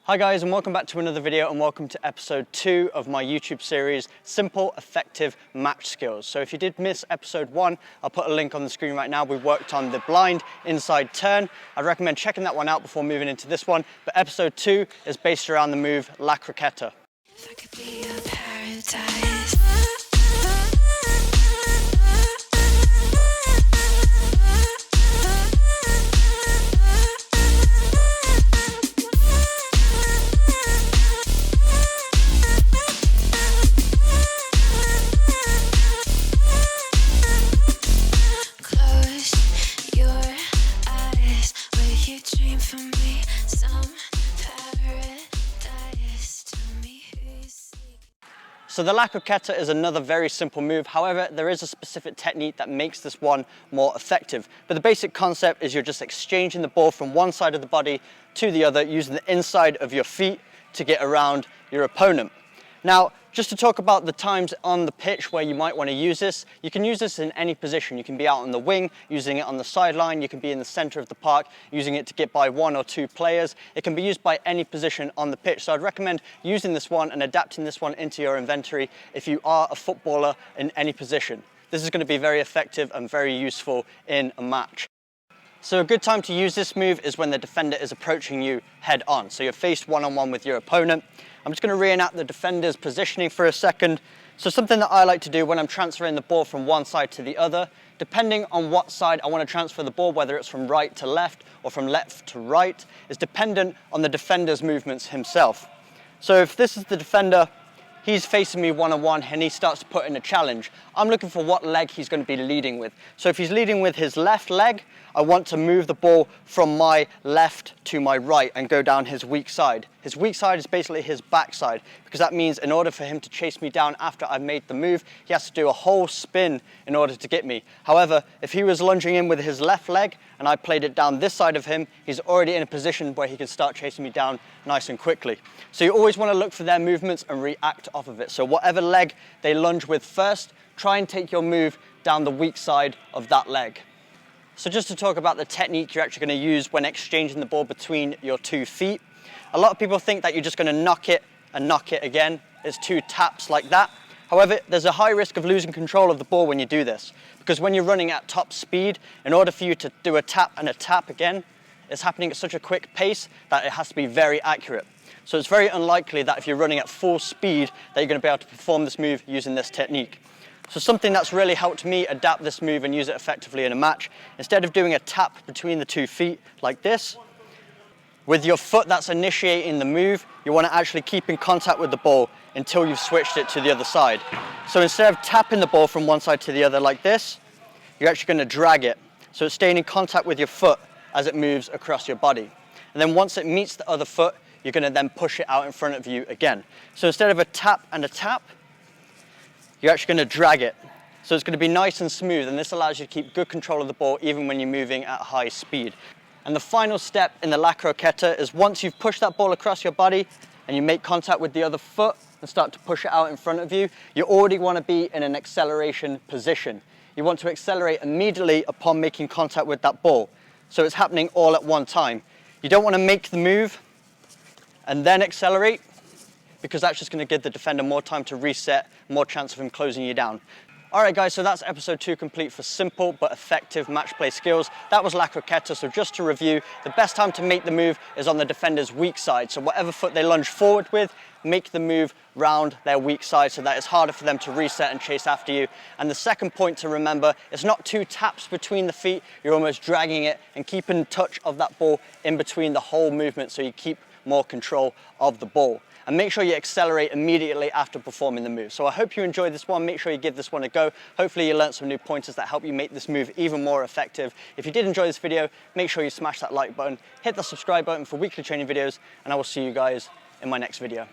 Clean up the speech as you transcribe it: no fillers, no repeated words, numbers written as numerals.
Hi guys, and welcome back to another video, and welcome to episode 2 of my YouTube series, Simple, Effective Match Skills. So if you did miss episode 1, I'll put a link on the screen right now. We worked on the blind inside turn. I'd recommend checking that one out before moving into this one. But episode 2 is based around the move La Croqueta. If I could be your paradise. So the La Croqueta is another very simple move. However, there is a specific technique that makes this one more effective. But the basic concept is you're just exchanging the ball from one side of the body to the other using the inside of your feet to get around your opponent. Now, just to talk about the times on the pitch where you might want to use this, you can use this in any position. You can be out on the wing, using it on the sideline. You can be in the center of the park, using it to get by 1 or 2 players. It can be used by any position on the pitch. So I'd recommend using this one and adapting this one into your inventory if you are a footballer in any position. This is going to be very effective and very useful in a match. So a good time to use this move is when the defender is approaching you head on. So you're faced one-on-one with your opponent. I'm just going to reenact the defender's positioning for a second. So something that I like to do when I'm transferring the ball from one side to the other, depending on what side I want to transfer the ball, whether it's from right to left or from left to right, is dependent on the defender's movements himself. So if this is the defender, he's facing me one-on-one and he starts to put in a challenge. I'm looking for what leg he's going to be leading with. So if he's leading with his left leg, I want to move the ball from my left to my right and go down his weak side. His weak side is basically his backside, because that means in order for him to chase me down after I've made the move, he has to do a whole spin in order to get me. However, if he was lunging in with his left leg and I played it down this side of him, he's already in a position where he can start chasing me down nice and quickly. So you always want to look for their movements and react off of it. So whatever leg they lunge with first, try and take your move down the weak side of that leg. So just to talk about the technique you're actually going to use when exchanging the ball between your 2 feet. A lot of people think that you're just going to knock it and knock it again. It's 2 taps like that. However, there's a high risk of losing control of the ball when you do this, because when you're running at top speed, in order for you to do a tap and a tap again, it's happening at such a quick pace that it has to be very accurate. So it's very unlikely that if you're running at full speed that you're going to be able to perform this move using this technique. So something that's really helped me adapt this move and use it effectively in a match, instead of doing a tap between the 2 feet like this, with your foot that's initiating the move, you want to actually keep in contact with the ball until you've switched it to the other side. So instead of tapping the ball from one side to the other like this, you're actually going to drag it. So it's staying in contact with your foot as it moves across your body. And then once it meets the other foot, you're going to then push it out in front of you again. So instead of a tap and a tap, you're actually going to drag it. So it's going to be nice and smooth, and this allows you to keep good control of the ball even when you're moving at high speed. And the final step in the La Croqueta is once you've pushed that ball across your body and you make contact with the other foot and start to push it out in front of you, you already want to be in an acceleration position. You want to accelerate immediately upon making contact with that ball. So it's happening all at one time. You don't want to make the move and then accelerate, because that's just going to give the defender more time to reset, more chance of him closing you down. Alright guys, so that's episode 2 complete for simple but effective match play skills. That was La Croqueta. So just to review, the best time to make the move is on the defender's weak side. So whatever foot they lunge forward with, make the move round their weak side so that it's harder for them to reset and chase after you. And the second point to remember, it's not 2 taps between the feet, you're almost dragging it and keeping touch of that ball in between the whole movement so you keep more control of the ball. And make sure you accelerate immediately after performing the move. So I hope you enjoyed this one. Make sure you give this one a go. Hopefully you learned some new pointers that help you make this move even more effective. If you did enjoy this video, make sure you smash that like button, hit the subscribe button for weekly training videos, and I will see you guys in my next video.